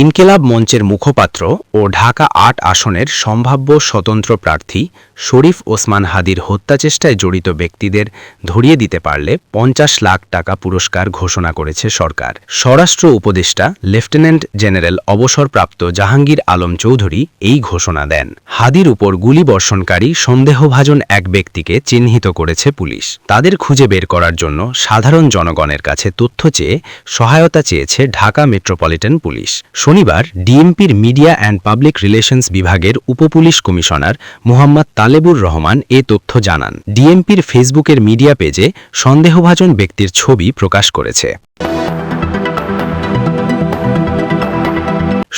ইনকিলাব মঞ্চের মুখপাত্র ও ঢাকা ৮ আসনের সম্ভাব্য স্বতন্ত্র প্রার্থী শরীফ ওসমান হাদির হত্যাচেষ্টায় জড়িত ব্যক্তিদের ধরিয়ে দিতে পারলে ৫০ লাখ টাকা পুরস্কার ঘোষণা করেছে সরকার। স্বরাষ্ট্র উপদেষ্টা লেফটেন্যান্ট জেনারেল অবসরপ্রাপ্ত জাহাঙ্গীর আলম চৌধুরী এই ঘোষণা দেন। হাদির উপর গুলিবর্ষণকারী সন্দেহভাজন এক ব্যক্তিকে চিহ্নিত করেছে পুলিশ। তাদের খুঁজে বের করার জন্য সাধারণ জনগণের কাছে তথ্য চেয়ে সহায়তা চেয়েছে ঢাকা মেট্রোপলিটন পুলিশ। শনিবার ডিএমপির মিডিয়া অ্যান্ড পাবলিক রিলেশনস বিভাগের উপপুলিশ কমিশনার মোহাম্মদ তালেবুর রহমান এ তথ্য জানান। ডিএমপির ফেসবুকের মিডিয়া পেজে সন্দেহভাজন ব্যক্তির ছবি প্রকাশ করেছে।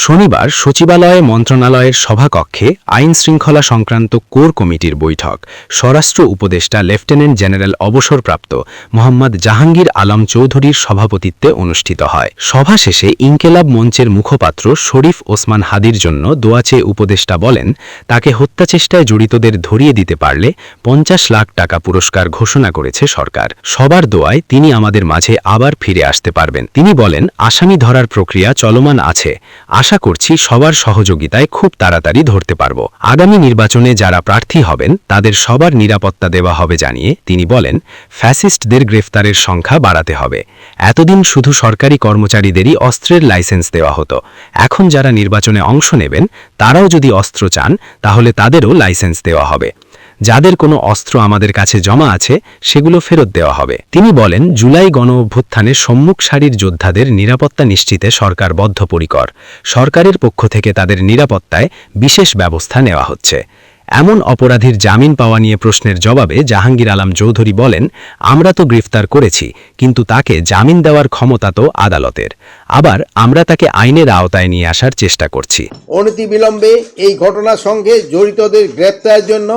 শনিবার সচিবালয়ে মন্ত্রণালয়ের সভাকক্ষে আইন শৃঙ্খলা সংক্রান্ত কোর কমিটির বৈঠক স্বরাষ্ট্র উপদেষ্টা লেফটেন্যান্ট জেনারেল অবসরপ্রাপ্ত মোহাম্মদ জাহাঙ্গীর আলম চৌধুরীর সভাপতিত্বে অনুষ্ঠিত হয়। সভা শেষে ইনকিলাব মঞ্চের মুখপাত্র শরীফ ওসমান হাদির জন্য দোয়া চেয়ে উপদেষ্টা বলেন, তাকে হত্যাচেষ্টায় জড়িতদের ধরিয়ে দিতে পারলে ৫০ লাখ টাকা পুরস্কার ঘোষণা করেছে সরকার। সবার দোয়ায় তিনি আমাদের মাঝে আবার ফিরে আসতে পারবেন। তিনি বলেন, আসামি ধরার প্রক্রিয়া চলমান আছে। আশা করছি সবার সহযোগিতায় খুব তাড়াতাড়ি ধরতে পারব। আগামী নির্বাচনে যারা প্রার্থী হবেন তাদের সবার নিরাপত্তা দেওয়া হবে জানিয়ে তিনি বলেন, ফ্যাসিস্টদের গ্রেফতারের সংখ্যা বাড়াতে হবে। এতদিন শুধু সরকারি কর্মচারীদেরই অস্ত্রের লাইসেন্স দেওয়া হতো। এখন যারা নির্বাচনে অংশ নেবেন তারাও যদি অস্ত্র চান তাহলে তাদেরও লাইসেন্স দেওয়া হবে। যাদের কোনো অস্ত্র আমাদের কাছে জমা আছে সেগুলো ফেরত দেওয়া হবে। তিনি বলেন, জুলাই গণ অভ্যুত্থানের সম্মুখ সারির যোদ্ধাদের নিরাপত্তা নিশ্চিতে সরকার বদ্ধপরিকর। সরকারের পক্ষ থেকে তাদের নিরাপত্তায় বিশেষ ব্যবস্থা নেওয়া হচ্ছে। এমন অপরাধীর জামিন পাওয়া নিয়ে প্রশ্নের জবাবে জাহাঙ্গীর আলম চৌধুরী বলেন, আমরা তো গ্রেফতার করেছি, কিন্তু তাকে জামিন দেওয়ার ক্ষমতা তো আদালতের। আবার আমরা তাকে আইনের আওতায় নিয়ে আসার চেষ্টা করছি। অনতিবিলম্বে এই ঘটনার সঙ্গে জড়িতদের গ্রেফতারের জন্য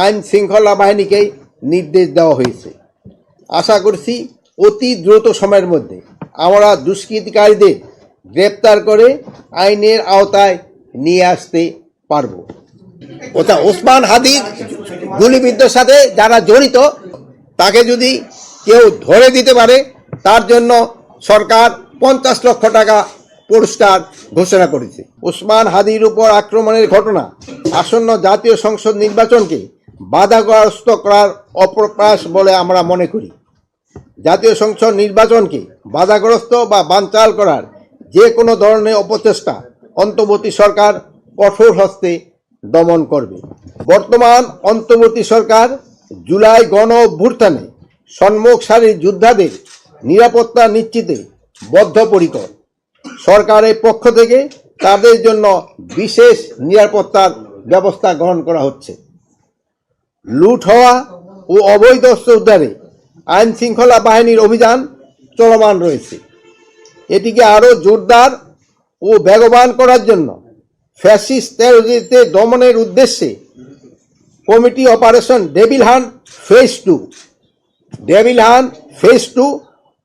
আইন শৃঙ্খলা বাহিনীকে নির্দেশ দেওয়া হয়েছে। আশা করছি অতি দ্রুত সময়ের মধ্যে আমরা দুষ্কৃতিকারীদের গ্রেপ্তার করে আইনের আওতায় নিয়ে আসতে পারব। ওসমান হাদির গুলিবিদ্ধর সাথে যারা জড়িত তাকে যদি কেউ ধরে দিতে পারে তার জন্য সরকার ৫০ লক্ষ টাকা পুরস্কার ঘোষণা করেছে। ওসমান হাদির উপর আক্রমণের ঘটনা আসন্ন জাতীয় সংসদ নির্বাচনকে বাধাগ্রস্ত করার অপপ্রয়াস বলে আমরা মনে করি। জাতীয় সংসদ নির্বাচনকে বাধাগ্রস্ত বা বানচাল করার যে কোনো ধরনের অপচেষ্টা অন্তর্বর্তী সরকার কঠোর হস্তে দমন করবে। বর্তমান অন্তর্বর্তী সরকার জুলাই গণ অভ্যুত্থানে সম্মুখ সারির যোদ্ধাদের নিরাপত্তা নিশ্চিতে বদ্ধপরিকর। সরকারের পক্ষ থেকে তাদের জন্য বিশেষ নিরাপত্তার ব্যবস্থা গ্রহণ করা হচ্ছে। লুট হওয়া ও অবৈধ অস্ত্র উদ্ধারে আইন শৃঙ্খলা বাহিনীর অভিযান চলমান রয়েছে। এটিকে আরও জোরদার ও বেগবান করার জন্য ফ্যাসিস্ট টেররিস্টদের দমনের উদ্দেশ্যে committee operation devil hunt phase 2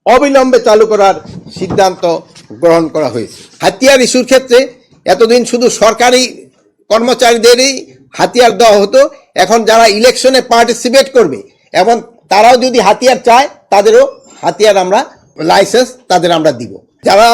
অবিলম্বে চালু করার সিদ্ধান্ত গ্রহণ করা হয়েছে। হাতিয়ার ইস্যুর ক্ষেত্রে এতদিন শুধু সরকারি কর্মচারীদেরই হাতিয়ার দেওয়া হতো। এখন যারা ইলেকশনে পার্টিসিপেট করবে এবং তারাও যদি হাতিয়ার চায় তাদেরও হাতিয়ার আমরা লাইসেন্স তাদের আমরা দিব। যারা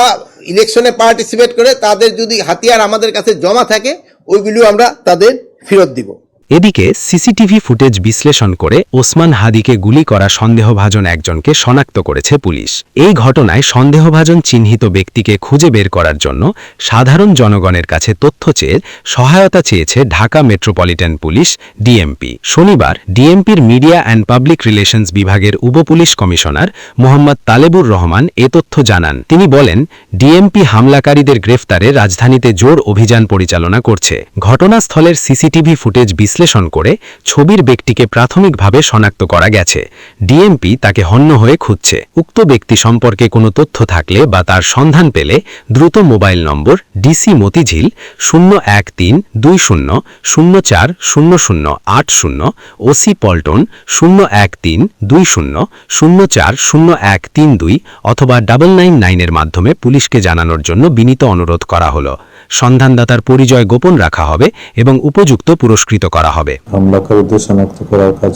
ইলেকশনে পার্টিসিপেট করে তাদের যদি হাতিয়ার আমাদের কাছে জমা থাকে ওইগুলো আমরা তাদের ফেরত দিব। এদিকে সিসিটিভি ফুটেজ বিশ্লেষণ করে ওসমান হাদিকে গুলি করা সন্দেহভাজন একজনকে শনাক্ত করেছে পুলিশ। এই ঘটনায় সন্দেহভাজন চিহ্নিত ব্যক্তিকে খুঁজে বের করার জন্য সাধারণ জনগণের কাছে তথ্য চেয়ে সহায়তা চেয়েছে ঢাকা মেট্রোপলিটন পুলিশ ডিএমপি। শনিবার ডিএমপির মিডিয়া অ্যান্ড পাবলিক রিলেশনস বিভাগের উপপুলিশ কমিশনার মোহাম্মদ তালেবুর রহমান এ তথ্য জানান। তিনি বলেন, ডিএমপি হামলাকারীদের গ্রেফতারে রাজধানীতে জোর অভিযান পরিচালনা করছে। ঘটনাস্থলের সিসিটিভি ফুটেজ বিশ্লেষণ করে ছবির ব্যক্তিকে প্রাথমিকভাবে শনাক্ত করা গেছে। ডিএমপি তাকে হন্য হয়ে খুঁজছে। উক্ত ব্যক্তি সম্পর্কে কোনো তথ্য থাকলে বা তার সন্ধান পেলে দ্রুত মোবাইল নম্বর ডিসি মতিঝিল 013-20-04-0080, ওসি পল্টন 013-20-04-0132 অথবা 999 মাধ্যমে পুলিশকে জানানোর জন্য বিনীত অনুরোধ করা হলো। সন্ধানদাতার পরিচয় গোপন রাখা হবে এবং উপযুক্ত পুরস্কৃত করা হবে। হামলাকারীদের শনাক্ত করার কাজ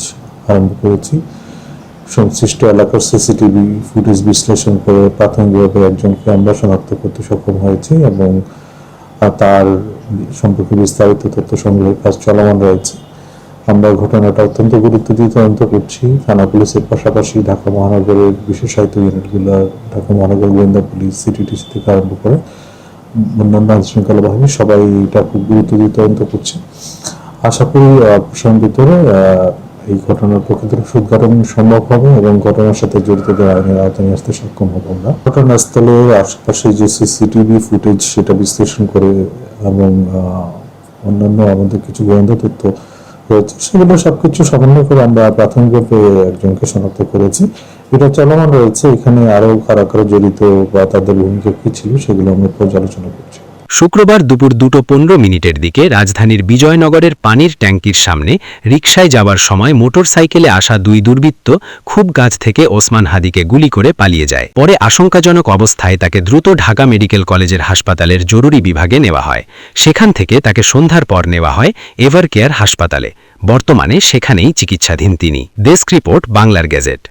আরম্ভ করেছি সংশ্লিষ্ট এলাকার সিসিটিভি ফুটেজ বিশ্লেষণ করে প্রাথমিকভাবে একজনকে আমরা শনাক্ত করতে সক্ষম হয়েছি এবং তার সম্পর্কে বিস্তারিত তথ্য সংগ্রহের কাজ চলমান রয়েছে। আমরা ঘটনাটা অত্যন্ত গুরুত্ব দিয়ে তদন্ত করছি। থানা পুলিশের পাশাপাশি ঢাকা মহানগরের বিশেষায়িত ইউনিটগুলো, ঢাকা মহানগর গোয়েন্দা পুলিশ, সিটিটিসি থেকে আরম্ভ করে অন্যান্য আইনশৃঙ্খলা বাহিনী সবাই এটা খুব গুরুত্ব দিয়ে তদন্ত করছে। আশা করি সময়ের ভিতরে এই ঘটনার প্রকৃত উদ্ঘাটন সম্ভব হবে এবং ঘটনার সাথে জড়িতদের আইনের আওতায় আসতে সক্ষম হব আমরা। ঘটনাস্থলের আশেপাশে যে সিসিটিভি ফুটেজ সেটা বিশ্লেষণ করে এবং অন্যান্য আমাদের কিছু গোয়েন্দা তথ্য রয়েছে সেগুলো সবকিছু সমন্বয় করে আমরা প্রাথমিকভাবে একজনকে শনাক্ত করেছি। এটা চলমান রয়েছে। এখানে আরো কারা কারা জড়িত বা তাদের ভূমিকা কি ছিল সেগুলো আমরা পর্যালোচনা করছি। শুক্রবার দুপুর 2:15 দিকে রাজধানীর বিজয়নগরের পানির ট্যাঙ্কির সামনে রিকশায় যাওয়ার সময় মোটরসাইকেলে আসা দুই দুর্বৃত্ত খুব কাছ থেকে ওসমান হাদিকে গুলি করে পালিয়ে যায়। পরে আশঙ্কাজনক অবস্থায় তাকে দ্রুত ঢাকা মেডিকেল কলেজের হাসপাতালের জরুরি বিভাগে নেওয়া হয়। সেখান থেকে তাকে সন্ধ্যার পর নেওয়া হয় এভারকেয়ার হাসপাতালে। বর্তমানে সেখানেই চিকিৎসাধীন তিনি। ডেস্ক রিপোর্ট, বাংলার গেজেট।